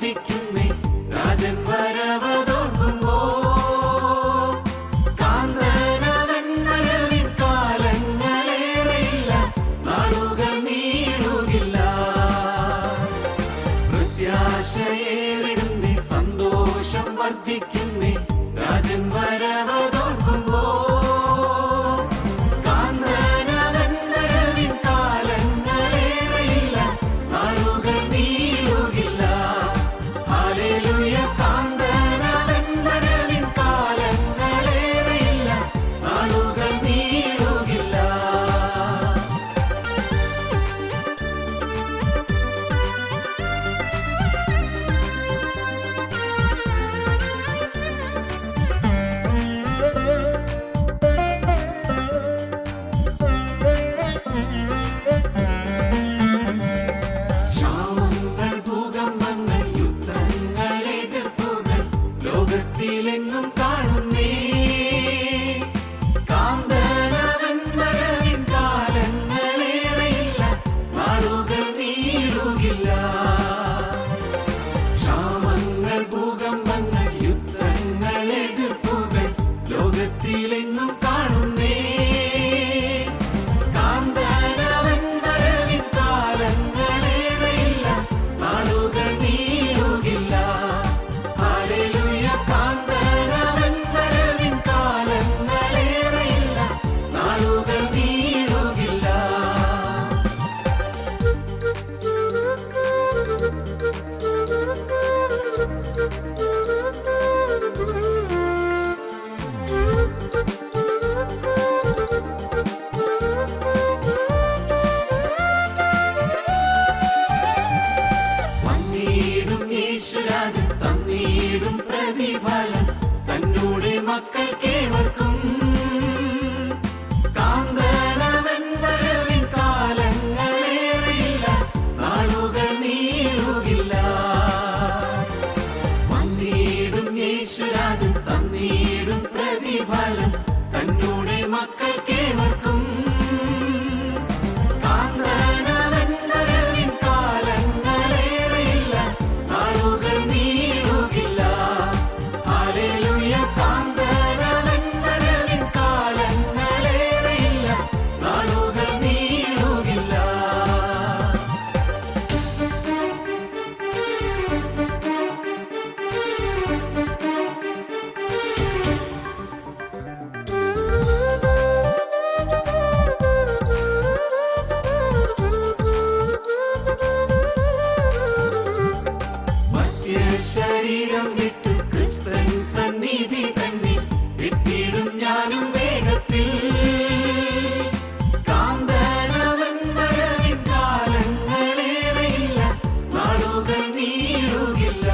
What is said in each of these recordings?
വർദ്ധിക്കുന്നേ രാജൻ വരവതോർക്കുമ്പോ കാന്തനവൻ വരവിൻ കാലങ്ങളേറെയില്ല നാളുകൾ നീളുകില്ല പ്രത്യാശയേറിടുന്നേ സന്തോഷം വർദ്ധിക്കുന്നേ രാജൻ വരവതോർക്കുമ്പോ കാന്തനവൻ വരവിൻ കാലങ്ങളേറെയില്ല നാളുകൾ നീളുകില്ല ഹല്ലേലൂയ കാന്തനവൻ വരവിൻ കാലങ്ങളേറെയില്ല നാളുകൾ നീളുകില്ല ക്ഷാമങ്ങൾ ഭൂകമ്പങ്ങൾ യുദ്ധങ്ങൾ എതിർപ്പുകൾ ലോകത്തിലെങ്ങും കാണുന്നേ കാന്തനവൻ വരവിൻ കാലങ്ങളേറെയില്ല നാളുകൾ നീളുകില്ല ക്ഷാമങ്ങൾ ഭൂകമ്പങ്ങൾ യുദ്ധങ്ങൾ എതിർപ്പുകൾ ലോകത്തിലെങ്ങും കാണുന്നേ കാന്തനവൻ വരവിൻ കാലങ്ങളേറെയില്ല നാളുകൾ നീളുകില്ല ഹല്ലേലൂയ കാന്തനവൻ വരവിൻ കാലങ്ങളേറെയില്ല നാളുകൾ നീളുകില്ല വന്നിടും യേശുരാജൻ തന്നിടും പ്രതിഫലം തന്നോടെ മക്കൾക്കേവർക്കും കാന്തനവൻ വരവിൻ കാലങ്ങളേറെയില്ല നാളുകൾ നീളുകില്ല വന്നിടും യേശുരാജൻ തന്നിടും പ്രതിഫലം തന്നോടെ മക്കൾക്കേവർക്കും കാന്തനവൻ വരവിൻ കാലങ്ങളേറെയില്ല നാളുകൾ നീളുകില്ല ഹല്ലേലൂയ കാന്തനവൻ വരവിൻ കാലങ്ങളേറെയില്ല നാളുകൾ നീളുകില്ല ശരീരം വിട്ടു ക്രിസ്തൻ സന്നിധി തന്നെ എത്തിയിടും ഞാനും വേഗത്തിൽ കാന്തനവൻ വരവിൻ കാലങ്ങളേറെയില്ല നാളുകൾ നീളുകില്ല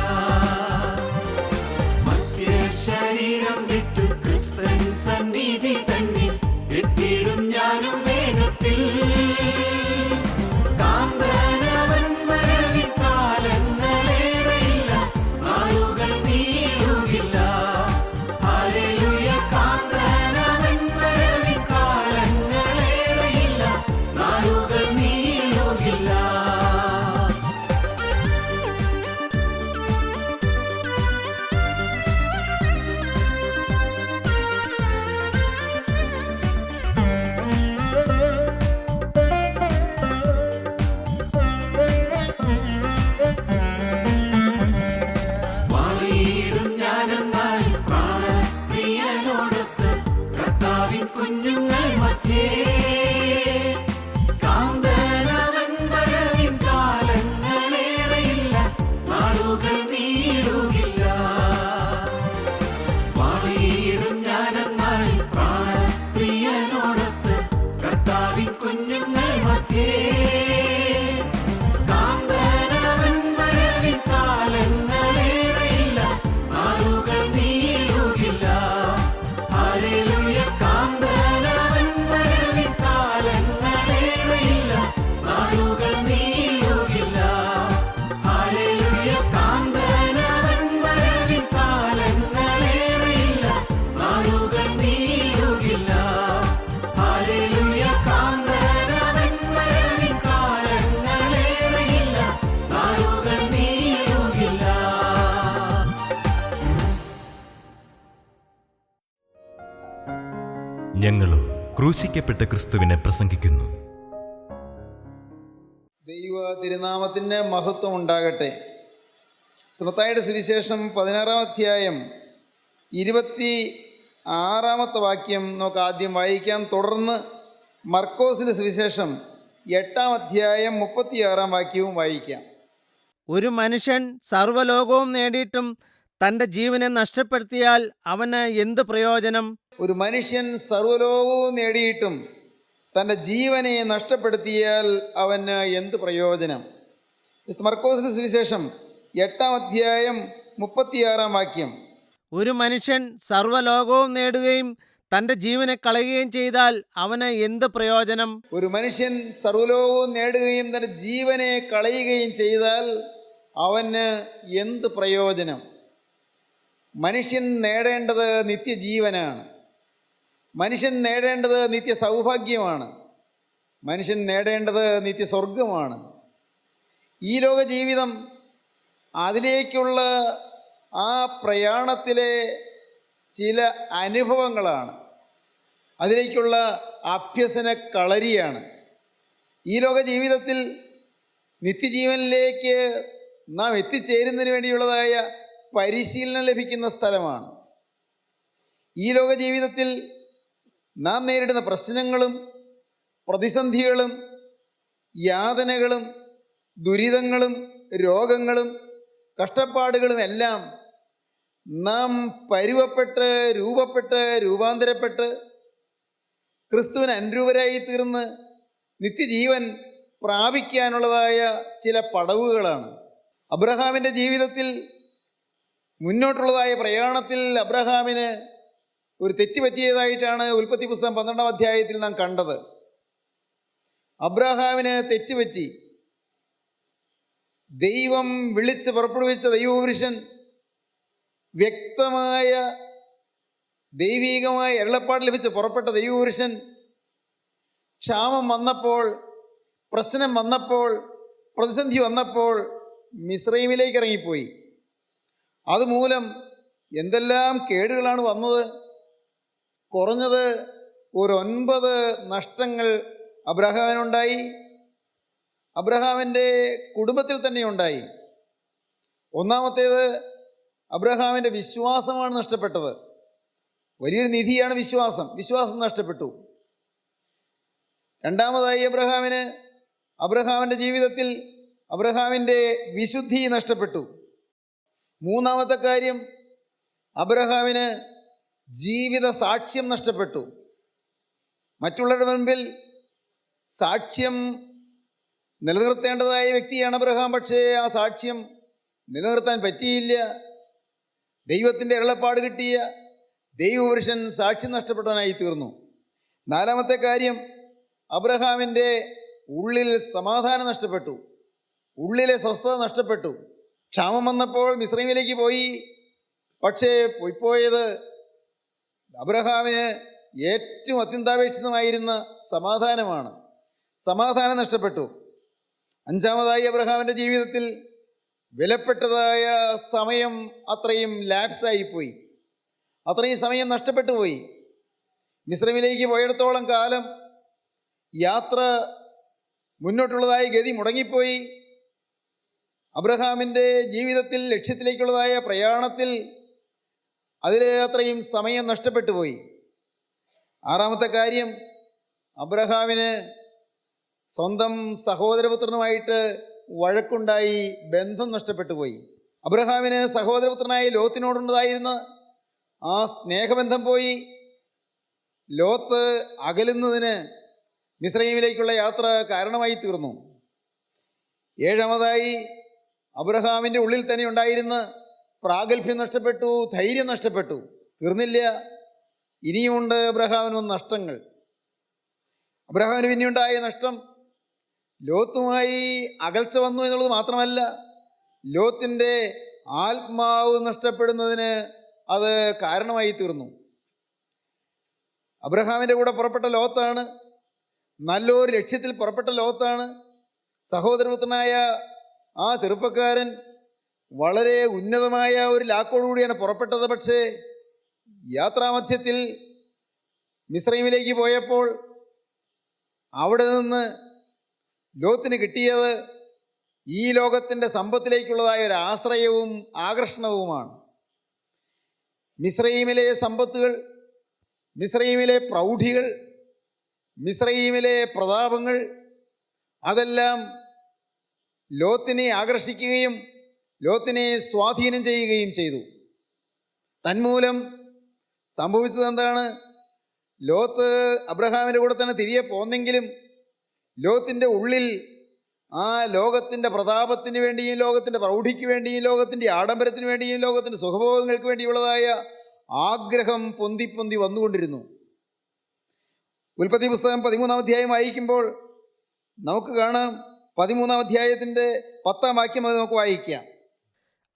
ശരീരം വിട്ടു ക്രിസ്തൻ സന്നിധി തന്നെ എത്തിയിടും ഞാനും വേഗത്തിൽ കാന്തനവൻ വരവിൻ കാലങ്ങളേറെയില്ല നാളുകൾ നീ ഞങ്ങളും ക്രൂശിക്കപ്പെട്ട ക്രിസ്തുവിനെ പ്രസംഗിക്കുന്നു. ദൈവ തിരുനാമത്തിന് മഹത്വം ഉണ്ടാകട്ടെ. മത്തായിയുടെ സുവിശേഷം 16-ാം അധ്യായം 26-ാമത്തെ വാക്യം നമുക്ക് ആദ്യം വായിക്കാം. തുടർന്ന് മർക്കോസിൻ്റെ സുവിശേഷം 8-ാം അധ്യായം 36-ാം വാക്യവും വായിക്കാം. ഒരു മനുഷ്യൻ സർവ്വലോകവും നേടിയിട്ടും തൻ്റെ ജീവനെ നഷ്ടപ്പെടുത്തിയാൽ അവന് എന്ത് പ്രയോജനം? ഒരു മനുഷ്യൻ സർവ്വലോകവും നേടിയിട്ടും തൻ്റെ ജീവനെ നഷ്ടപ്പെടുത്തിയാൽ അവന് എന്ത് പ്രയോജനം? മർക്കോസിൻ്റെ സുവിശേഷം 8-ാം അധ്യായം 36-ാം വാക്യം. ഒരു മനുഷ്യൻ സർവ്വലോകവും നേടുകയും തൻ്റെ ജീവനെ കളയുകയും ചെയ്താൽ അവന് എന്ത് പ്രയോജനം? ഒരു മനുഷ്യൻ സർവ്വലോകവും നേടുകയും തൻ്റെ ജീവനെ കളയുകയും ചെയ്താൽ അവന് എന്ത് പ്രയോജനം? മനുഷ്യൻ നേടേണ്ടത് നിത്യജീവനാണ്. മനുഷ്യൻ നേടേണ്ടത് നിത്യ സൗഭാഗ്യമാണ്. മനുഷ്യൻ നേടേണ്ടത് നിത്യസ്വർഗമാണ്. ഈ ലോക ജീവിതം അതിലേക്കുള്ള ആ പ്രയാണത്തിലെ ചില അനുഭവങ്ങളാണ്. അതിലേക്കുള്ള അഭ്യസന കളരിയാണ്. ഈ ലോക ജീവിതത്തിൽ നിത്യജീവനിലേക്ക് നാം എത്തിച്ചേരുന്നതിന് വേണ്ടിയുള്ളതായ പരിശീലനം ലഭിക്കുന്ന സ്ഥലമാണ്. ഈ ലോക ജീവിതത്തിൽ നാം നേരിടുന്ന പ്രശ്നങ്ങളും പ്രതിസന്ധികളും യാതനകളും ദുരിതങ്ങളും രോഗങ്ങളും കഷ്ടപ്പാടുകളും എല്ലാം നാം പരുവപ്പെട്ട് രൂപാന്തരപ്പെട്ട് ക്രിസ്തുവിന് അനുരൂപരായി തീർന്ന് നിത്യജീവൻ പ്രാപിക്കാനുള്ളതായ ചില പടവുകളാണ്. അബ്രഹാമിൻ്റെ ജീവിതത്തിൽ മുന്നോട്ടുള്ളതായ പ്രയാണത്തിൽ അബ്രഹാമിന് ഒരു തെറ്റ് പറ്റിയതായിട്ടാണ് ഉൽപ്പത്തി പുസ്തകം 12-ാം അധ്യായത്തിൽ നാം കണ്ടത്. അബ്രഹാമിന് തെറ്റുപറ്റി. ദൈവം വിളിച്ച് പുറപ്പെടുവിച്ച ദൈവപുരുഷൻ വ്യക്തമായ ദൈവീകമായ അരുളപ്പാട് ലഭിച്ച് പുറപ്പെട്ട ദൈവപുരുഷൻ ക്ഷാമം വന്നപ്പോൾ, പ്രശ്നം വന്നപ്പോൾ, പ്രതിസന്ധി വന്നപ്പോൾ മിസ്രൈമിലേക്ക് ഇറങ്ങിപ്പോയി. അതുമൂലം എന്തെല്ലാം കേടുകളാണ് വന്നത്. കുറഞ്ഞത് ഒരു 9 നഷ്ടങ്ങൾ അബ്രഹാമിനുണ്ടായി. അബ്രഹാമിൻ്റെ കുടുംബത്തിൽ തന്നെ ഉണ്ടായി. ഒന്നാമത്തേത് അബ്രഹാമിൻ്റെ വിശ്വാസമാണ് നഷ്ടപ്പെട്ടത്. വലിയൊരു നിധിയാണ് വിശ്വാസം നഷ്ടപ്പെട്ടു. രണ്ടാമതായി അബ്രഹാമിൻ്റെ ജീവിതത്തിൽ അബ്രഹാമിൻ്റെ വിശുദ്ധി നഷ്ടപ്പെട്ടു. മൂന്നാമത്തെ കാര്യം, അബ്രഹാമിന് ജീവിത സാക്ഷ്യം നഷ്ടപ്പെട്ടു. മറ്റുള്ളവരുടെ മുൻപിൽ സാക്ഷ്യം നിലനിർത്തേണ്ടതായ വ്യക്തിയാണ് അബ്രഹാം. പക്ഷേ ആ സാക്ഷ്യം നിലനിർത്താൻ പറ്റിയില്ല. ദൈവത്തിൻ്റെ അരുളപ്പാട് കിട്ടിയ ദൈവപുരുഷൻ സാക്ഷ്യം നഷ്ടപ്പെട്ടവനായി തീർന്നു. നാലാമത്തെ കാര്യം, അബ്രഹാമിൻ്റെ ഉള്ളിൽ സമാധാനം നഷ്ടപ്പെട്ടു. ഉള്ളിലെ സ്വസ്ഥത നഷ്ടപ്പെട്ടു. ക്ഷാമം വന്നപ്പോൾ മിസ്രൈമിലേക്ക് പോയി. പക്ഷേ പോയത് അബ്രഹാമിന് ഏറ്റവും അത്യന്താപേക്ഷിതമായിരുന്ന സമാധാനമാണ്. സമാധാനം നഷ്ടപ്പെട്ടു. അഞ്ചാമതായി, അബ്രഹാമിൻ്റെ ജീവിതത്തിൽ വിലപ്പെട്ടതായ സമയം അത്രയും ലാപ്സായിപ്പോയി. അത്രയും സമയം നഷ്ടപ്പെട്ടു പോയി. മിസ്രൈമിലേക്ക് പോയിടത്തോളം കാലം യാത്ര മുന്നോട്ടുള്ളതായ ഗതി മുടങ്ങിപ്പോയി. അബ്രഹാമിൻ്റെ ജീവിതത്തിൽ ലക്ഷ്യത്തിലേക്കുള്ളതായ പ്രയാണത്തിൽ അതിൽ അത്രയും സമയം നഷ്ടപ്പെട്ടു പോയി. ആറാമത്തെ കാര്യം, അബ്രഹാമിന് സ്വന്തം സഹോദരപുത്രനുമായിട്ട് വഴക്കുണ്ടായി, ബന്ധം നഷ്ടപ്പെട്ടു പോയി. അബ്രഹാമിന് സഹോദരപുത്രനായ ലോത്തിനോടുണ്ടായിരുന്ന ആ സ്നേഹബന്ധം പോയി. ലോത്ത് അകലുന്നതിന് മിസ്രൈമിലേക്കുള്ള യാത്ര കാരണമായി തീർന്നു. ഏഴാമതായി, അബ്രഹാമിൻ്റെ ഉള്ളിൽ തന്നെ ഉണ്ടായിരുന്ന പ്രാഗൽഭ്യം നഷ്ടപ്പെട്ടു, ധൈര്യം നഷ്ടപ്പെട്ടു. തീർന്നില്ല, ഇനിയുമുണ്ട് അബ്രഹാമിന് നഷ്ടങ്ങൾ. അബ്രഹാമിന് പിന്നെയുണ്ടായ നഷ്ടം ലോത്തുമായി അകൽച്ച വന്നു എന്നുള്ളത് മാത്രമല്ല, ലോത്തിൻ്റെ ആത്മാവ് നഷ്ടപ്പെടുന്നതിന് അത് കാരണമായി തീർന്നു. അബ്രഹാമിൻ്റെ കൂടെ പുറപ്പെട്ട ലോത്താണ്, നല്ലൊരു ലക്ഷ്യത്തിൽ പുറപ്പെട്ട ലോത്താണ്. സഹോദരപുത്രനായ ആ ചെറുപ്പക്കാരൻ വളരെ ഉന്നതമായ ഒരു ലാക്കോടുകൂടിയാണ് പുറപ്പെട്ടത്. പക്ഷേ യാത്രാമധ്യത്തിൽ മിസ്രൈമിലേക്ക് പോയപ്പോൾ അവിടെ നിന്ന് ലോത്തിന് കിട്ടിയത് ഈ ലോകത്തിൻ്റെ സമ്പത്തിലേക്കുള്ളതായ ഒരു ആശ്രയവും ആകർഷണവുമാണ്. മിസ്രൈമിലെ സമ്പത്തുകൾ, മിസ്രൈമിലെ പ്രൗഢികൾ, മിസ്രൈമിലെ പ്രതാപങ്ങൾ അതെല്ലാം ലോത്തിനെ ആകർഷിക്കുകയും ലോത്തിനെ സ്വാധീനം ചെയ്യുകയും ചെയ്തു. തന്മൂലം സംഭവിച്ചത് എന്താണ്? ലോത്ത് അബ്രഹാമിൻ്റെ കൂടെ തന്നെ തിരികെ പോന്നെങ്കിലും ലോത്തിൻ്റെ ഉള്ളിൽ ആ ലോകത്തിൻ്റെ പ്രതാപത്തിന് വേണ്ടിയും ലോകത്തിൻ്റെ പ്രൗഢിക്ക് വേണ്ടിയും ലോകത്തിൻ്റെ ആഡംബരത്തിന് വേണ്ടിയും ലോകത്തിൻ്റെ സുഖഭോഗങ്ങൾക്ക് വേണ്ടിയുള്ളതായ ആഗ്രഹം പൊന്തി പൊന്തി വന്നുകൊണ്ടിരുന്നു. ഉൽപ്പത്തി പുസ്തകം 13-ാം അധ്യായം വായിക്കുമ്പോൾ നമുക്ക് കാണാം, 13-ാം അധ്യായത്തിൻ്റെ 10-ാം വാക്യം അത് നമുക്ക് വായിക്കാം.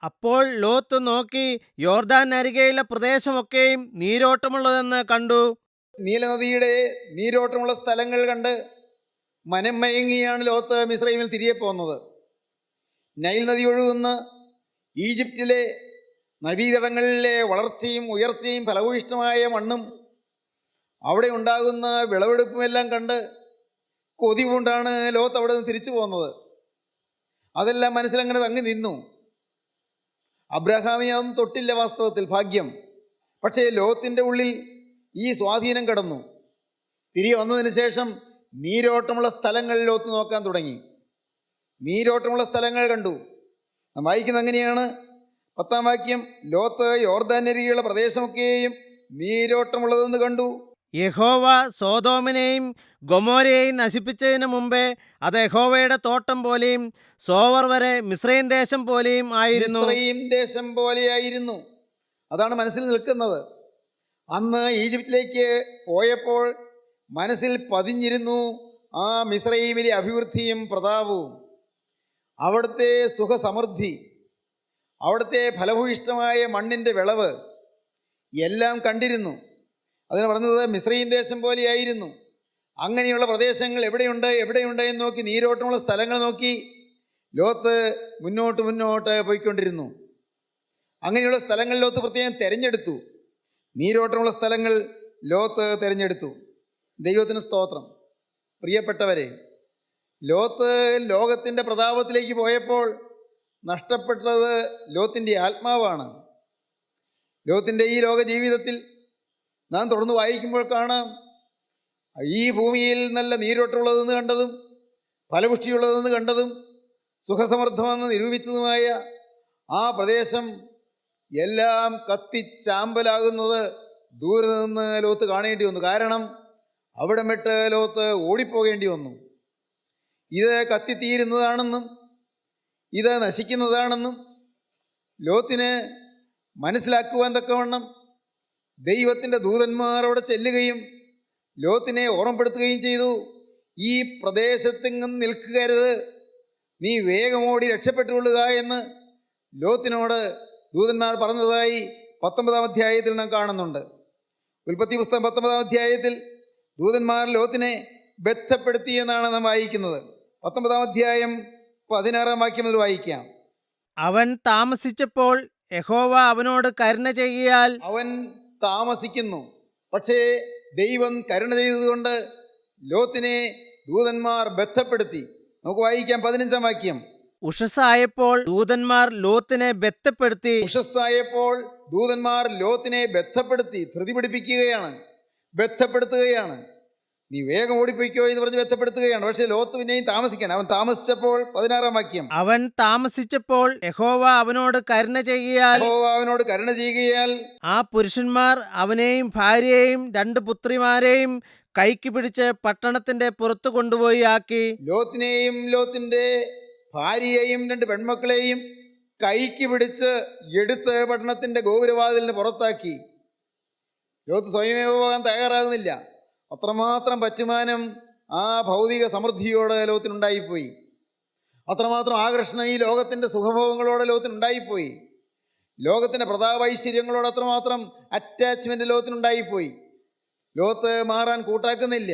അപ്പോൾ ലോത്ത് നോക്കി യോർദാൻ അരികെയുള്ള പ്രദേശമൊക്കെയും നീരോട്ടമുള്ളതെന്ന് കണ്ടു. നീലനദിയുടെ നീരോട്ടമുള്ള സ്ഥലങ്ങൾ കണ്ട് മനം മയങ്ങിയാണ് ലോത്ത് മിസ്രൈമിൽ തിരികെ പോകുന്നത്. നൈൽ നദി ഒഴുകുന്ന ഈജിപ്തിലെ നദീതടങ്ങളിലെ വളർച്ചയും ഉയർച്ചയും ഫലഭൂയിഷ്ടമായ മണ്ണും അവിടെ ഉണ്ടാകുന്ന വിളവെടുപ്പുമെല്ലാം കണ്ട് കൊതി കൊണ്ടാണ് ലോത്ത് അവിടെ നിന്ന് തിരിച്ചു പോകുന്നത്. അതെല്ലാം മനസ്സിലങ്ങനെ തങ്ങി നിന്നു. അബ്രഹാമിനെ അതൊന്നും തൊട്ടില്ല വാസ്തവത്തിൽ, ഭാഗ്യം. പക്ഷേ ലോത്തിൻ്റെ ഉള്ളിൽ ഈ സ്വാധീനം കടന്നു. തിരികെ വന്നതിന് ശേഷം നീരോട്ടമുള്ള സ്ഥലങ്ങൾ ലോത്ത് നോക്കാൻ തുടങ്ങി. നീരോട്ടമുള്ള സ്ഥലങ്ങൾ കണ്ടു. വായിക്കുന്നത് അങ്ങനെയാണ്, 10-ാം വാക്യം, ലോത്ത് യോർദാനരികെയുള്ള പ്രദേശമൊക്കെയും നീരോട്ടമുള്ളതെന്ന് കണ്ടു. യഹോവ സോദോമിനെയും ഗൊമോരയെയും നശിപ്പിച്ചതിന് മുമ്പേ അത് യഹോവയുടെ തോട്ടം പോലെയും സോവർ വരെ മിസ്രൈം ദേശം പോലെയും ആയിരുന്നു. മിസ്രൈം ദേശം പോലെയായിരുന്നു. അതാണ് മനസ്സിൽ നിൽക്കുന്നത്. അന്ന് ഈജിപ്തിലേക്ക് പോയപ്പോൾ മനസ്സിൽ പതിഞ്ഞിരുന്നു ആ മിസ്രൈമിലെ അഭിവൃദ്ധിയും പ്രതാപവും, അവിടുത്തെ സുഖസമൃദ്ധി, അവിടുത്തെ ഫലഭൂയിഷ്ടമായ മണ്ണിൻ്റെ വിളവ് എല്ലാം കണ്ടിരുന്നു. അതിന് പറഞ്ഞത് മിസ്രൈം ദേശം പോലെയായിരുന്നു. അങ്ങനെയുള്ള പ്രദേശങ്ങൾ എവിടെയുണ്ട് എന്ന് നോക്കി, നീരോട്ടമുള്ള സ്ഥലങ്ങൾ നോക്കി ലോത്ത് മുന്നോട്ട് പോയിക്കൊണ്ടിരുന്നു. അങ്ങനെയുള്ള സ്ഥലങ്ങൾ ലോത്ത് പ്രത്യേകം തിരഞ്ഞെടുത്തു. നീരോട്ടമുള്ള സ്ഥലങ്ങൾ ലോത്ത് തിരഞ്ഞെടുത്തു. ദൈവത്തിന് സ്തോത്രം. പ്രിയപ്പെട്ടവരെ, ലോത്ത് ലോകത്തിൻ്റെ പ്രതാപത്തിലേക്ക് പോയപ്പോൾ നഷ്ടപ്പെട്ടത് ലോത്തിൻ്റെ ആത്മാവാണ്. ലോത്തിൻ്റെ ഈ ലോക ജീവിതത്തിൽ നാം തുടർന്ന് വായിക്കുമ്പോൾ കാണാം, ഈ ഭൂമിയിൽ നല്ല നീരോട്ടമുള്ളതെന്ന് കണ്ടതും ഫലപുഷ്ടിയുള്ളതെന്ന് കണ്ടതും സുഖസമൃദ്ധമെന്ന് നിരൂപിച്ചതുമായ ആ പ്രദേശം എല്ലാം കത്തിച്ചാമ്പലാകുന്നത് ദൂരെ നിന്ന് ലോത്ത് കാണേണ്ടി വന്നു. കാരണം അവിടെ വിട്ട് ലോത്ത് ഓടിപ്പോകേണ്ടി വന്നു. ഇത് കത്തിത്തീരുന്നതാണെന്നും ഇത് നശിക്കുന്നതാണെന്നും ലോത്തിന് മനസ്സിലാക്കുവാൻ തക്കവണ്ണം ദൈവത്തിൻ്റെ ദൂതന്മാർ അവിടെ ചെല്ലുകയും ലോത്തിനെ ഓർമ്മപ്പെടുത്തുകയും ചെയ്തു. ഈ പ്രദേശത്തെങ്ങും നിൽക്കരുത്, നീ വേഗമോടി രക്ഷപ്പെട്ടുകൊള്ളുക എന്ന് ലോത്തിനോട് ദൂതന്മാർ പറഞ്ഞതായി 19-ാം അധ്യായത്തിൽ നാം കാണുന്നുണ്ട്. ഉൽപ്പത്തി പുസ്തകം 19-ാം അധ്യായത്തിൽ ദൂതന്മാർ ലോത്തിനെ ബന്ധപ്പെടുത്തി എന്നാണ് നാം വായിക്കുന്നത്. 19-ാം അധ്യായം 16-ാം വാക്യം മുതൽ വായിക്കാം. അവൻ താമസിച്ചപ്പോൾ യഹോവ അവനോട് കരുണ ചെയ്യാൽ. അവൻ താമസിക്കുന്നു, പക്ഷേ ദൈവം കരുണ ചെയ്തതുകൊണ്ട് ലോത്തിനെ ദൂതന്മാർ ബന്ധപ്പെടുത്തി. നമുക്ക് വായിക്കാം 15-ാം വാക്യം. ഉഷസ്സായപ്പോൾ ദൂതന്മാർ ലോത്തിനെ ബന്ധപ്പെടുത്തി. ഉഷസ്സായപ്പോൾ ദൂതന്മാർ ലോത്തിനെ ബന്ധപ്പെടുത്തി, ധൃതി പിടിപ്പിക്കുകയാണ്, ബന്ധപ്പെടുത്തുകയാണ്. നീ വേഗം ഓടിപ്പോയിക്കോ എന്ന് പറഞ്ഞ് ബന്ധപ്പെടുത്തുകയാണ്. പക്ഷേ ലോത്ത് പിന്നെയും താമസിക്കണം. അവൻ താമസിച്ചപ്പോൾ 16-ാം വാക്യം. അവൻ താമസിച്ചപ്പോൾ യഹോവ അവനോട് കരുണ ചെയ്യാൽ. അവനോട് കരുണ ചെയ്യുകയാൽ ആ പുരുഷന്മാർ അവനെയും ഭാര്യയെയും 2 പുത്രിമാരെയും കൈക്ക് പിടിച്ച് പട്ടണത്തിന്റെ പുറത്തു കൊണ്ടുപോയി ആക്കി. ലോത്തിനെയും ലോത്തിന്റെ ഭാര്യയെയും 2 പെൺമക്കളെയും കൈക്ക് പിടിച്ച് എടുത്ത് പട്ടണത്തിന്റെ ഗോപുരവാതിലിന് പുറത്താക്കി. ലോത്ത് സ്വയമേ പോകാൻ തയ്യാറാകുന്നില്ല. അത്രമാത്രം പറ്റുമാനം ആ ഭൗതിക സമൃദ്ധിയോടെ ലോത്തിനുണ്ടായിപ്പോയി. അത്രമാത്രം ആകർഷണം ഈ ലോകത്തിൻ്റെ സുഖഭോഗങ്ങളോടെ ലോത്തിനുണ്ടായിപ്പോയി. ലോകത്തിൻ്റെ പ്രതാപൈശ്വര്യങ്ങളോട് അത്രമാത്രം അറ്റാച്ച്മെൻറ്റ് ലോത്തിനുണ്ടായിപ്പോയി. ലോത്ത് മാറാൻ കൂട്ടാക്കുന്നില്ല.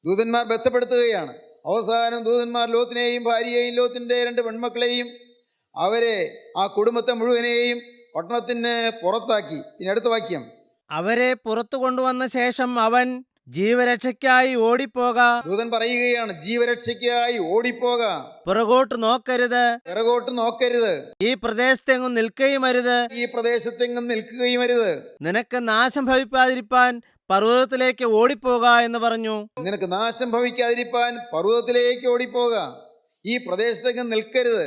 ദൂതന്മാർ ബന്ധപ്പെടുത്തുകയാണ്. അവസാനം ദൂതന്മാർ ലോത്തിനെയും ഭാര്യയെയും ലോത്തിൻ്റെ 2 പെൺമക്കളെയും അവരെ ആ കുടുംബത്തെ മുഴുവനെയും പട്ടണത്തിന് പുറത്താക്കി. പിന്നെ അടുത്ത വാക്യം. അവരെ പുറത്തു കൊണ്ടുവന്ന ശേഷം അവൻ ജീവരക്ഷയ്ക്കായി ഓടിപ്പോക, ദൂതൻ പറയുകയാണ്, ജീവരക്ഷയ്ക്കായി ഓടിപ്പോക, പുറകോട്ട് നോക്കരുത്, പിറകോട്ട് നോക്കരുത്, ഈ പ്രദേശത്തെങ്ങും നിൽക്കുകയും അരുത്, ഈ പ്രദേശത്തെങ്ങും നിൽക്കുകയും അരുത്, നിനക്ക് നാശം ഭവിക്കാതിരിപ്പാൻ പർവ്വതത്തിലേക്ക് ഓടിപ്പോക എന്ന് പറഞ്ഞു. നിനക്ക് നാശം ഭവിക്കാതിരിപ്പാൻ പർവ്വതത്തിലേക്ക് ഓടിപ്പോക, ഈ പ്രദേശത്തെങ്ങും നിൽക്കരുത്,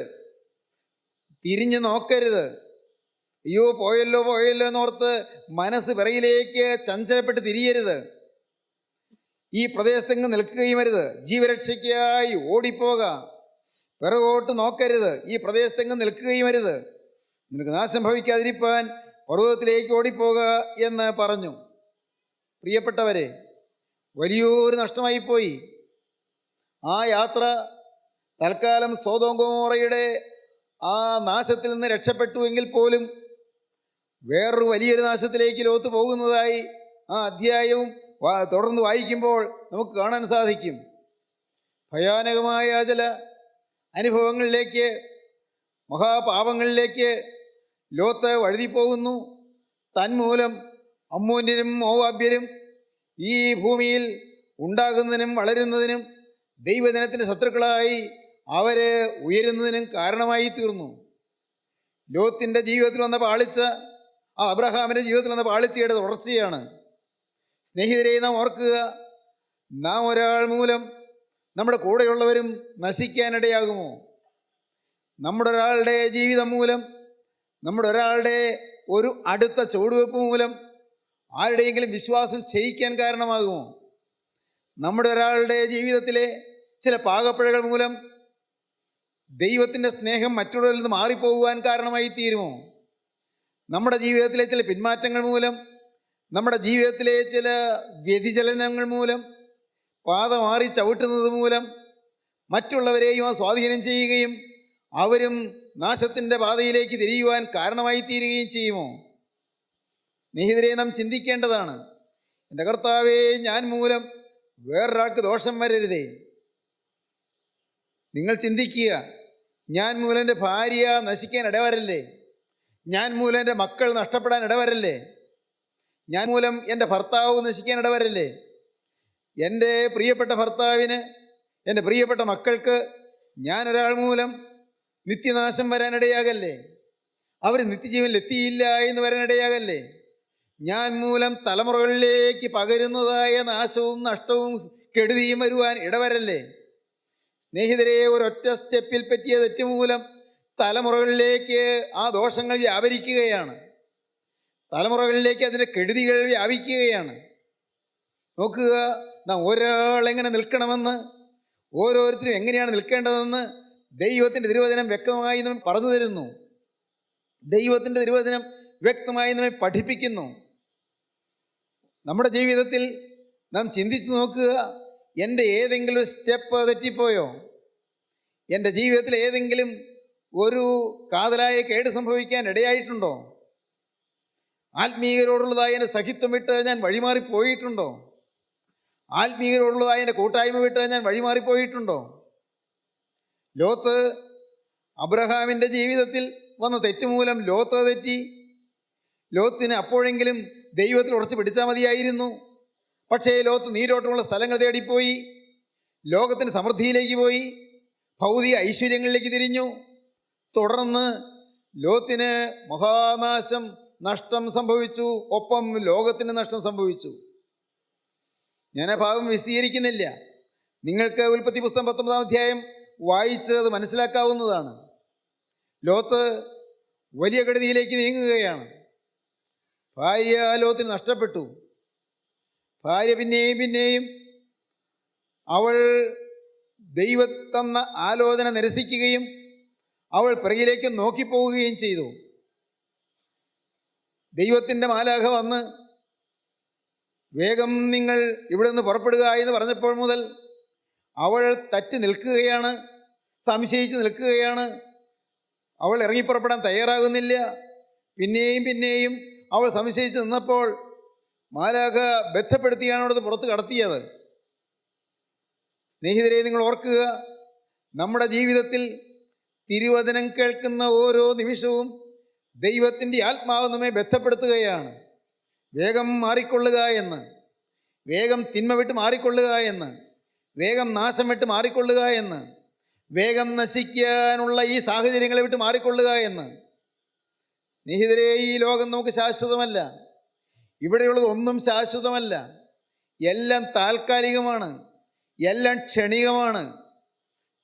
തിരിഞ്ഞു നോക്കരുത്. അയ്യോ പോയല്ലോ പോയല്ലോ എന്നോർത്ത് മനസ്സ് പിറകിലേക്ക് ചഞ്ചലപ്പെട്ട് തിരിയരുത്. ഈ പ്രദേശത്തെങ്ങും നിൽക്കുകയും അരുത്, ജീവരക്ഷയ്ക്കായി ഓടിപ്പോക, പിറകോട്ട് നോക്കരുത്, ഈ പ്രദേശത്തെങ്ങും നിൽക്കുകയും അരുത്, നിനക്ക് നാശം ഭവിക്കാതിരിപ്പാൻ പർവ്വതത്തിലേക്ക് ഓടിപ്പോക എന്ന് പറഞ്ഞു. പ്രിയപ്പെട്ടവരെ, വലിയൊരു നഷ്ടമായിപ്പോയി. ആ യാത്ര തൽക്കാലം സൊദോം ഗൊമോറയുടെ ആ നാശത്തിൽ നിന്ന് രക്ഷപ്പെട്ടുവെങ്കിൽ പോലും വേറൊരു വലിയൊരു നാശത്തിലേക്ക് ലോത്ത് പോകുന്നതായി ആ അധ്യായവും തുടർന്ന് വായിക്കുമ്പോൾ നമുക്ക് കാണാൻ സാധിക്കും. ഭയാനകമായ ചില അനുഭവങ്ങളിലേക്ക്, മഹാപാപങ്ങളിലേക്ക് ലോത്ത് വഴുതിപ്പോകുന്നു. തന്മൂലം അമ്മോന്യരും മോവാബ്യരും ഈ ഭൂമിയിൽ ഉണ്ടാകുന്നതിനും വളരുന്നതിനും ദൈവജനത്തിൻ്റെ ശത്രുക്കളായി അവർ ഉയരുന്നതിനും കാരണമായി തീർന്നു. ലോത്തിൻ്റെ ജീവിതത്തിൽ വന്ന പാളിച്ച ആ അബ്രഹാമിൻ്റെ ജീവിതത്തിൽ വന്ന പാളിച്ചയുടെ തുടർച്ചയാണ്. സ്നേഹിതരെ, നാം ഓർക്കുക, നാം ഒരാൾ മൂലം നമ്മുടെ കൂടെയുള്ളവരും നശിക്കാനിടയാകുമോ? നമ്മുടെ ഒരാളുടെ ജീവിതം മൂലം, നമ്മുടെ ഒരാളുടെ ഒരു അടുത്ത ചുവടുവെപ്പ് മൂലം ആരുടെയെങ്കിലും വിശ്വാസം ക്ഷയിക്കാൻ കാരണമാകുമോ? നമ്മുടെ ഒരാളുടെ ജീവിതത്തിലെ ചില പാകപ്പിഴകൾ മൂലം ദൈവത്തിൻ്റെ സ്നേഹം മറ്റുള്ളവരിൽ നിന്ന് മാറിപ്പോകുവാൻ കാരണമായി തീരുമോ? നമ്മുടെ ജീവിതത്തിലെ ചില പിന്മാറ്റങ്ങൾ മൂലം, നമ്മുടെ ജീവിതത്തിലെ ചില വ്യതിചലനങ്ങൾ മൂലം, പാത മാറി ചവിട്ടുന്നത് മൂലം മറ്റുള്ളവരെയും ആ സ്വാധീനം ചെയ്യുകയും അവരും നാശത്തിൻ്റെ പാതയിലേക്ക് തിരിയുവാൻ കാരണമായി തീരുകയും ചെയ്യുമോ? സ്നേഹിതരെ, നാം ചിന്തിക്കേണ്ടതാണ്. എൻ്റെ കർത്താവേ, ഞാൻ മൂലം വേറൊരാൾക്ക് ദോഷം വരരുതേ. നിങ്ങൾ ചിന്തിക്കുക, ഞാൻ മൂലം എൻ്റെ ഭാര്യ നശിക്കാൻ ഇടവരല്ലേ? ഞാൻ മൂലം എൻ്റെ മക്കൾ നഷ്ടപ്പെടാൻ ഇടവരല്ലേ? ഞാൻ മൂലം എൻ്റെ ഭർത്താവ് നശിക്കാൻ ഇടവരല്ലേ? എൻ്റെ പ്രിയപ്പെട്ട ഭർത്താവിന്, എൻ്റെ പ്രിയപ്പെട്ട മക്കൾക്ക് ഞാനൊരാൾ മൂലം നിത്യനാശം വരാനിടയാകല്ലേ? അവർ നിത്യജീവനിലെത്തിയില്ല എന്ന് വരാനിടയാകല്ലേ? ഞാൻ മൂലം തലമുറകളിലേക്ക് പകരുന്നതായ നാശവും നഷ്ടവും കെടുതിയും വരുവാൻ ഇടവരല്ലേ? സ്നേഹിതരെ, ഒരൊറ്റ സ്റ്റെപ്പിൽ പറ്റിയ തെറ്റുമൂലം തലമുറകളിലേക്ക് ആ ദോഷങ്ങൾ വ്യാപരിക്കുകയാണ്. തലമുറകളിലേക്ക് അതിൻ്റെ കെടുതികൾ വ്യാപിക്കുകയാണ്. നോക്കുക, നാം ഒരാളെങ്ങനെ നിൽക്കണമെന്ന്, ഓരോരുത്തരും എങ്ങനെയാണ് നിൽക്കേണ്ടതെന്ന് ദൈവത്തിൻ്റെ തിരുവചനം വ്യക്തമായി നമ്മെ പറഞ്ഞു തരുന്നു. ദൈവത്തിൻ്റെ തിരുവചനം വ്യക്തമായി നമ്മെ പഠിപ്പിക്കുന്നു. നമ്മുടെ ജീവിതത്തിൽ നാം ചിന്തിച്ചു നോക്കുക, എൻ്റെ ഏതെങ്കിലും ഒരു സ്റ്റെപ്പ് തെറ്റിപ്പോയോ? എൻ്റെ ജീവിതത്തിൽ ഏതെങ്കിലും ഒരു കാതലായ കേട് സംഭവിക്കാൻ ഇടയായിട്ടുണ്ടോ? ആത്മീയരോടുള്ളതായ എൻ്റെ സഖിത്വം വിട്ട് ഞാൻ വഴിമാറിപ്പോയിട്ടുണ്ടോ? ആത്മീയരോടുള്ളതായ എൻ്റെ കൂട്ടായ്മ വിട്ട് ഞാൻ വഴിമാറിപ്പോയിട്ടുണ്ടോ? ലോത്ത്, അബ്രഹാമിൻ്റെ ജീവിതത്തിൽ വന്ന തെറ്റുമൂലം ലോത്ത് തെറ്റി. ലോത്തിന് അപ്പോഴെങ്കിലും ദൈവത്തിൽ ഉറച്ചു പിടിച്ചാൽ മതിയായിരുന്നു. പക്ഷേ ലോത്ത് നീരോട്ടമുള്ള സ്ഥലങ്ങൾ തേടിപ്പോയി, ലോകത്തിൻ്റെ സമൃദ്ധിയിലേക്ക് പോയി, ഭൗതിക ഐശ്വര്യങ്ങളിലേക്ക് തിരിഞ്ഞു. തുടർന്ന് ലോത്തിന് മഹാനാശം, നഷ്ടം സംഭവിച്ചു. ഒപ്പം ലോകത്തിന് നഷ്ടം സംഭവിച്ചു. ഞാൻ ആ ഭാഗം വിശദീകരിക്കുന്നില്ല. നിങ്ങൾക്ക് ഉൽപ്പത്തി പുസ്തകം 19-ാം അധ്യായം വായിച്ച് അത് മനസ്സിലാക്കാവുന്നതാണ്. ലോത്ത് വലിയ കെടുതിയിലേക്ക് നീങ്ങുകയാണ്. ഭാര്യ ലോത്തിന് നഷ്ടപ്പെട്ടു. ഭാര്യ പിന്നെയും പിന്നെയും അവൾ ദൈവത്തന്ന ആലോചന നിരസിക്കുകയും അവൾ പിറകിലേക്ക് നോക്കിപ്പോവുകയും ചെയ്തു. ദൈവത്തിൻ്റെ മാലാഖ വന്ന് വേഗം നിങ്ങൾ ഇവിടെ നിന്ന് പുറപ്പെടുക എന്ന് പറഞ്ഞപ്പോൾ മുതൽ അവൾ തറ്റി നിൽക്കുകയാണ്, സംശയിച്ച് നിൽക്കുകയാണ്. അവൾ ഇറങ്ങിപ്പുറപ്പെടാൻ തയ്യാറാകുന്നില്ല. പിന്നെയും പിന്നെയും അവൾ സംശയിച്ച് നിന്നപ്പോൾ മാലാഖ ബന്ധപ്പെടുത്തിയാണ് അവിടുന്ന് പുറത്ത് കടത്തിയത്. സ്നേഹിതരെ, നിങ്ങൾ ഓർക്കുക, നമ്മുടെ ജീവിതത്തിൽ തിരുവചനം കേൾക്കുന്ന ഓരോ നിമിഷവും ദൈവത്തിൻ്റെ ആത്മാവ് നമ്മെ ബന്ധപ്പെടുത്തുകയാണ്. വേഗം മാറിക്കൊള്ളുക എന്ന്, വേഗം തിന്മ വിട്ട് മാറിക്കൊള്ളുക എന്ന്, വേഗം നാശം വിട്ട് മാറിക്കൊള്ളുക എന്ന്, വേഗം നശിക്കാനുള്ള ഈ സാഹചര്യങ്ങളെ വിട്ട് മാറിക്കൊള്ളുക എന്ന്. സ്നേഹിതരെ, ഈ ലോകം നമുക്ക് ശാശ്വതമല്ല. ഇവിടെയുള്ളത് ഒന്നും ശാശ്വതമല്ല. എല്ലാം താൽക്കാലികമാണ്, എല്ലാം ക്ഷണികമാണ്.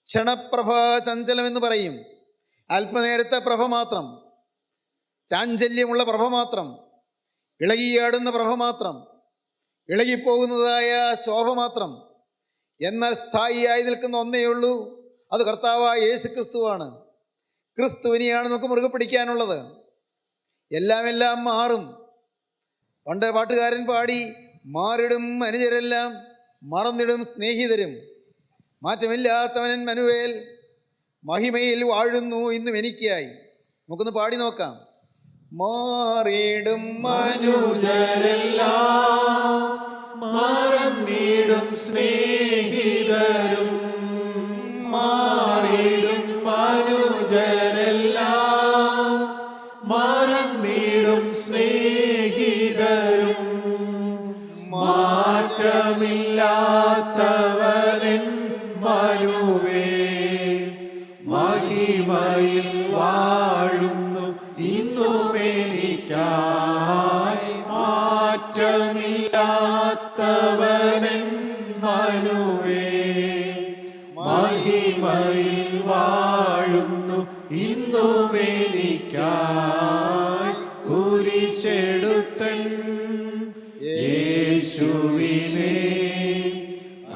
ക്ഷണപ്രഭ ചഞ്ചലമെന്ന് പറയും. അല്പനേരത്തെ പ്രഭ മാത്രം, ചാഞ്ചല്യമുള്ള പ്രഭ മാത്രം, ഇളകിയാടുന്ന പ്രഭ മാത്രം, ഇളകിപ്പോകുന്നതായ ശോഭ മാത്രം. എന്നാൽ സ്ഥായിയായി നിൽക്കുന്ന ഒന്നേ ഉള്ളൂ, അത് കർത്താവായ യേശു ക്രിസ്തുവാണ്. ക്രിസ്തുവിനെയാണ് നമുക്ക് മുറുകെ പിടിക്കാനുള്ളത്. എല്ലാം മാറും. പണ്ട് പാട്ടുകാരൻ പാടി, മാറിടും അനുജരെല്ലാം മറന്നിടും സ്നേഹിതരും, മാറ്റമില്ലാത്തവനൻ മനുവേൽ മഹിമയിൽ വാഴുന്നു ഇന്നും എനിക്കായി. നമുക്കൊന്ന് പാടി നോക്കാം. മാറിടും മനുജരെല്ലാം മറന്നിടും സ്നേഹിതരും, മാറിടും മനുജരെല്ലാം മറന്നിടും സ്നേഹിതരും, മാറ്റമില്ലാത്തവനൻ മനുവേ മഹിമയിൽ വാഴുന്നു ഇന്നുമെനിക്കായി, മാറ്റമില്ലാത്തവനൻ മനുവേ മഹിമയിൽ വാഴുന്നു ഇന്നുമെനിക്കായി. കുരിശെടുത്തൻ യേശുവിനെ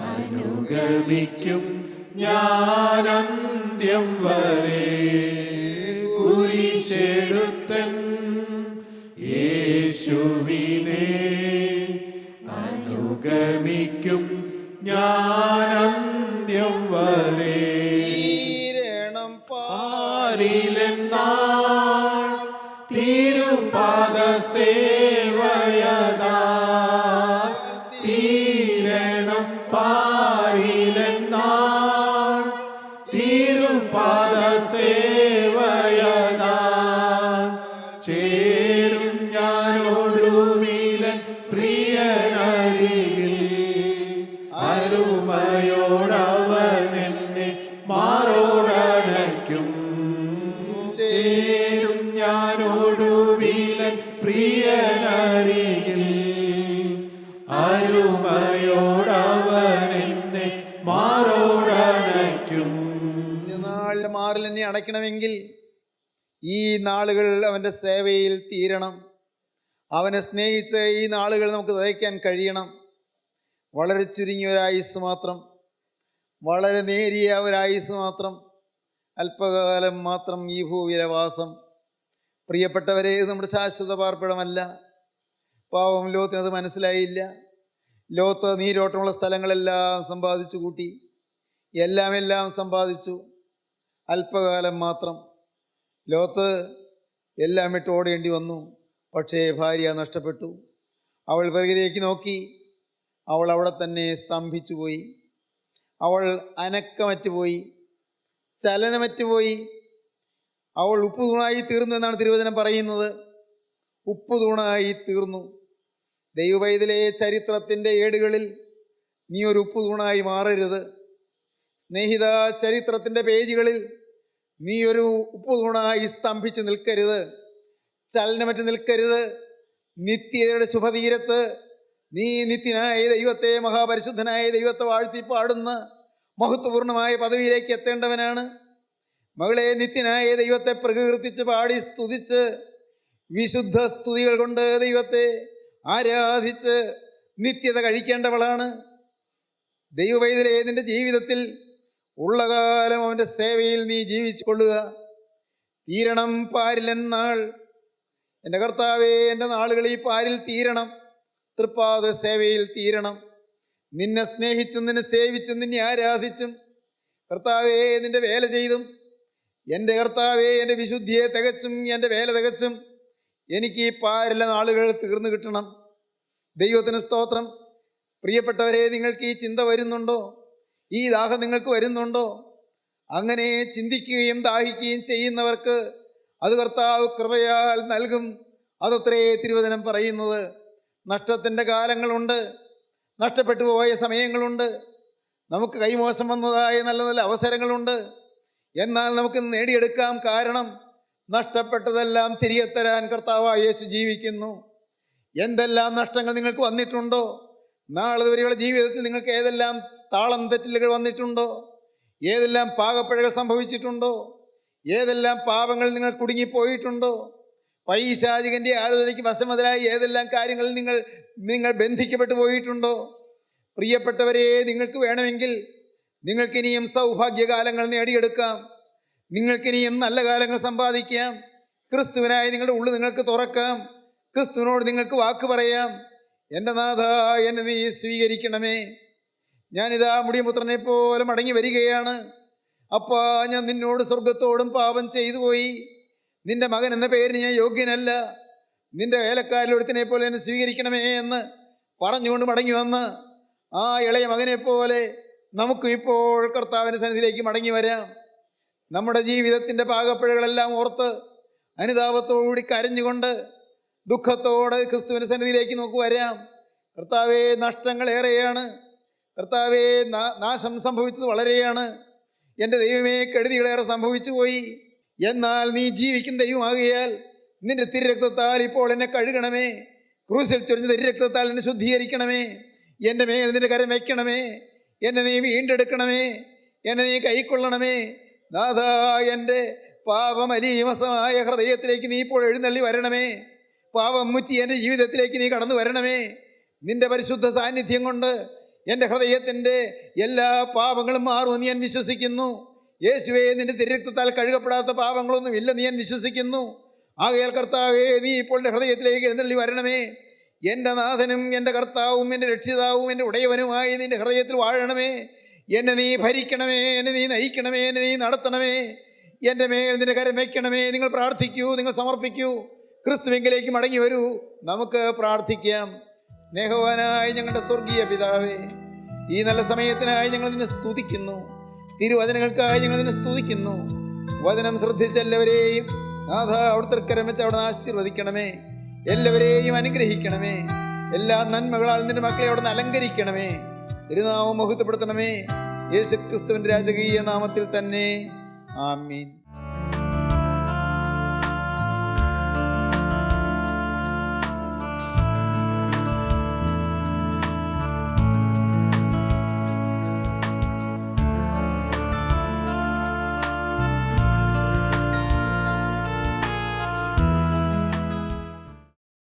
അനുഗമിക്കും ഞാൻ അന്ത്യം വരെ. കുരിശെടുത്തൻ യേശുവിനെ അനുഗമിക്കും ഞാൻ അന്ത്യം വരെ. തീരണം പാരിലെന്നാൾ തിരുപാദ സേവയതാ, തീരണം പാരിലെന്നാൾ തിരുപാദ സേവയതാ. ചേരും ഞാനോടുമിലൻ പ്രിയനരികിൽ, അരുമയോടവനെന്നെ മാറോടണയ്ക്കും. ചേരും ഞാനോടുമിലൻ പ്രിയനരികിൽ, അരുമയോടവനെന്നെ മാറോടണയ്ക്കും. നാളിലെ മാറിൽ എന്നെ അടയ്ക്കണമെങ്കിൽ ഈ നാളുകൾ അവൻ്റെ സേവയിൽ തീരണം. അവനെ സ്നേഹിച്ച് ഈ നാളുകൾ നമുക്ക് നയിക്കാൻ കഴിയണം. വളരെ ചുരുങ്ങിയ ഒരായുസ് മാത്രം, വളരെ നേരിയ ഒരായുസ് മാത്രം, അല്പകാലം മാത്രം ഈ ഭൂവിലെ വാസം. പ്രിയപ്പെട്ടവരെ, ഇത് നമ്മുടെ ശാശ്വത പാർപ്പിടമല്ല. പാവം ലോത്തിനത് മനസ്സിലായില്ല. ലോത്ത് നീരോട്ടമുള്ള സ്ഥലങ്ങളെല്ലാം സമ്പാദിച്ചു കൂട്ടി, എല്ലാം സമ്പാദിച്ചു. അല്പകാലം മാത്രം ലോത്ത് എല്ലാം വിട്ട് ഓടേണ്ടി വന്നു. പക്ഷേ ഭാര്യ നഷ്ടപ്പെട്ടു. അവൾ പിറകിലേക്ക് നോക്കി. അവൾ അവിടെ തന്നെ സ്തംഭിച്ചു പോയി. അവൾ അനക്കമറ്റുപോയി, ചലനമറ്റുപോയി. അവൾ ഉപ്പുതൂണായി തീർന്നു എന്നാണ് തിരുവചനം പറയുന്നത്. ഉപ്പുതൂണായി തീർന്നു. ദൈവപൈതലെ, ചരിത്രത്തിൻ്റെ ഏടുകളിൽ നീ ഒരു ഉപ്പുതൂണായി മാറരുത്. സ്നേഹിത, ചരിത്രത്തിൻ്റെ പേജുകളിൽ നീ ഒരു ഉപ്പുതൂണായി സ്തംഭിച്ച് നിൽക്കരുത്, ചലനമറ്റ് നിൽക്കരുത്. നിത്യതയുടെ ശുഭതീരത്ത് നീ നിത്യനായ ദൈവത്തെ, മഹാപരിശുദ്ധനായ ദൈവത്തെ വാഴ്ത്തി പാടുന്ന മഹത്വപൂർണമായ പദവിയിലേക്ക് എത്തേണ്ടവനാണ്. മകളെ, നിത്യനായ ദൈവത്തെ പ്രകീർത്തിച്ച് പാടി സ്തുതിച്ച് വിശുദ്ധ സ്തുതികൾ കൊണ്ട് ദൈവത്തെ ആരാധിച്ച് നിത്യത കഴിക്കേണ്ടവളാണ്. ദൈവപൈതലേ, നിന്റെ ജീവിതത്തിൽ ഉള്ള കാലം അവൻ്റെ സേവയിൽ നീ ജീവിച്ചു കൊള്ളുക. തീരണം പാരിലെന്നാൾ. എൻ്റെ കർത്താവേ, എൻ്റെ നാളുകൾ ഈ പാരിൽ തീരണം, തൃപ്പാദ സേവയിൽ തീരണം. നിന്നെ സ്നേഹിച്ചും നിന്നെ സേവിച്ചും നിന്നെ ആരാധിച്ചും കർത്താവേ നിൻ്റെ വേല ചെയ്തും, എൻ്റെ കർത്താവേ എൻ്റെ വിശുദ്ധിയെ തികച്ചും എൻ്റെ വേല തികച്ചും എനിക്ക് ഈ പാരിലെ നാളുകൾ തീർന്നു കിട്ടണം. ദൈവത്തിന് സ്തോത്രം. പ്രിയപ്പെട്ടവരെ, നിങ്ങൾക്ക് ഈ ചിന്ത വരുന്നുണ്ടോ? ഈ ദാഹം നിങ്ങൾക്ക് വരുന്നുണ്ടോ? അങ്ങനെ ചിന്തിക്കുകയും ദാഹിക്കുകയും ചെയ്യുന്നവർക്ക് അത് കർത്താവ് കൃപയാൽ നൽകും. അതത്രേ തിരുവചനം പറയുന്നത്. നഷ്ടത്തിൻ്റെ കാലങ്ങളുണ്ട്, നഷ്ടപ്പെട്ടു പോയ സമയങ്ങളുണ്ട്, നമുക്ക് കൈമോശം വന്നതായ നല്ല നല്ല അവസരങ്ങളുണ്ട്. എന്നാൽ നമുക്ക് നേടിയെടുക്കാം. കാരണം നഷ്ടപ്പെട്ടതെല്ലാം തിരികെ തരാൻ കർത്താവായ യേശു ജീവിക്കുന്നു. എന്തെല്ലാം നഷ്ടങ്ങൾ നിങ്ങൾക്ക് വന്നിട്ടുണ്ടോ, നാളെ വരെയുള്ള ജീവിതത്തിൽ നിങ്ങൾക്ക് ഏതെല്ലാം താളം തെറ്റലുകൾ വന്നിട്ടുണ്ടോ, ഏതെല്ലാം പാകപ്പിഴകൾ സംഭവിച്ചിട്ടുണ്ടോ, ഏതെല്ലാം പാപങ്ങൾ നിങ്ങൾ കുടുങ്ങിപ്പോയിട്ടുണ്ടോ, പൈശാചികൻ്റെ ആലോചനയ്ക്ക് വശമതരായി ഏതെല്ലാം കാര്യങ്ങളിൽ നിങ്ങൾ ബന്ധിക്കപ്പെട്ടു പോയിട്ടുണ്ടോ. പ്രിയപ്പെട്ടവരെ, നിങ്ങൾക്ക് വേണമെങ്കിൽ നിങ്ങൾക്കിനിയും സൗഭാഗ്യകാലങ്ങൾ നേടിയെടുക്കാം. നിങ്ങൾക്കിനിയും നല്ല കാലങ്ങൾ സമ്പാദിക്കാം. ക്രിസ്തുവിനായി നിങ്ങളുടെ ഉള്ളു നിങ്ങൾക്ക് തുറക്കാം. ക്രിസ്തുവിനോട് നിങ്ങൾക്ക് വാക്ക് പറയാം. എൻ്റെ നാഥ, എന്നെ നീ സ്വീകരിക്കണമേ. ഞാനിതാ മുടിയപുത്രനെ പോലെ മടങ്ങി വരികയാണ്. അപ്പാ, ഞാൻ നിന്നോട് സ്വർഗത്തോടും പാപം ചെയ്തു പോയി. നിന്റെ മകൻ എന്ന പേരിന് ഞാൻ യോഗ്യനല്ല. നിന്റെ വേലക്കാരിലൊരുത്തിനെ പോലെ എന്നെ സ്വീകരിക്കണമേ എന്ന് പറഞ്ഞുകൊണ്ട് മടങ്ങി വന്ന് ആ ഇളയ മകനെ പോലെ നമുക്കും ഇപ്പോൾ കർത്താവിൻ്റെ സന്നിധിയിലേക്ക് മടങ്ങി വരാം. നമ്മുടെ ജീവിതത്തിൻ്റെ പാകപ്പിഴകളെല്ലാം ഓർത്ത് അനുതാപത്തോടുകൂടി കരഞ്ഞുകൊണ്ട് ദുഃഖത്തോടെ ക്രിസ്തുവിൻ്റെ സന്നിധിയിലേക്ക് നമുക്ക് വരാം. കർത്താവേ, നഷ്ടങ്ങളേറെയാണ്. കർത്താവേ, നാശം സംഭവിച്ചത് വളരെയാണ്. എൻ്റെ ദൈവമേ, കെടുതികളേറെ സംഭവിച്ചു പോയി. എന്നാൽ നീ ജീവിക്കുന്ന ദൈവമാകിയാൽ നിന്റെ തിരുരക്തത്താൽ ഇപ്പോൾ എന്നെ കഴുകണമേ. ക്രൂസിൽ ചൊരിഞ്ഞ തിരുരക്തത്താൽ എന്നെ ശുദ്ധീകരിക്കണമേ. എൻ്റെ മേൽ നിന്റെ കരം വയ്ക്കണമേ. എന്നെ നീ വീണ്ടെടുക്കണമേ. എന്നെ നീ കൈക്കൊള്ളണമേ. നാഥാ, എൻ്റെ പാപമലീമസമായ ഹൃദയത്തിലേക്ക് നീ ഇപ്പോൾ എഴുന്നള്ളി വരണമേ. പാപം മുറ്റി എൻ്റെ ജീവിതത്തിലേക്ക് നീ കടന്നു വരണമേ. നിന്റെ പരിശുദ്ധ സാന്നിധ്യം കൊണ്ട് എൻ്റെ ഹൃദയത്തിൻ്റെ എല്ലാ പാപങ്ങളും മാറുമെന്ന് ഞാൻ വിശ്വസിക്കുന്നു. യേശുവേ, നിന്റെ തിരുരക്തത്താൽ കഴുകപ്പെടാത്ത പാപങ്ങളൊന്നും ഇല്ലെന്ന് ഞാൻ വിശ്വസിക്കുന്നു. ആകയാൽ കർത്താവേ, നീ ഇപ്പോൾ എൻ്റെ ഹൃദയത്തിലേക്ക് എഴുന്നള്ളി വരണമേ. എൻ്റെ നാഥനും എൻ്റെ കർത്താവും എൻ്റെ രക്ഷിതാവും എൻ്റെ ഉടയവനുമായി നിൻ്റെ ഹൃദയത്തിൽ വാഴണമേ. എന്നെ നീ ഭരിക്കണമേ. എന്നെ നീ നയിക്കണമേ. എന്നെ നീ നടത്തണമേ. എൻ്റെ മേൽ നിന്റെ കരം വയ്ക്കണമേ. നിങ്ങൾ പ്രാർത്ഥിക്കൂ, നിങ്ങൾ സമർപ്പിക്കൂ. ക്രിസ്തുവിലേക്ക് മടങ്ങി വരൂ. നമുക്ക് പ്രാർത്ഥിക്കാം. സ്നേഹവാനായ ഞങ്ങളുടെ സ്വർഗീയ പിതാവേ, ഈ നല്ല സമയത്തിനായി ഞങ്ങൾ നിന്നെ സ്തുതിക്കുന്നു. തിരുവചനങ്ങൾക്കായി ഞങ്ങൾ നിന്നെ സ്തുതിക്കുന്നു. വചനം ശ്രദ്ധിച്ച എല്ലാവരെയും നാഥ അവിടുത്തെ കരം വെച്ച് അവിടെ ആശീർവദിക്കണമേ. എല്ലാവരെയും അനുഗ്രഹിക്കണമേ. എല്ലാ നന്മകളാൽ നിന്റെ മക്കളെ അവിടെ നിന്ന് അലങ്കരിക്കണമേ. തിരുനാമം മഹത്വപ്പെടുത്തണമേ. യേശുക്രിസ്തുവിൻ്റെ രാജകീയ നാമത്തിൽ തന്നെ. ആമീൻ.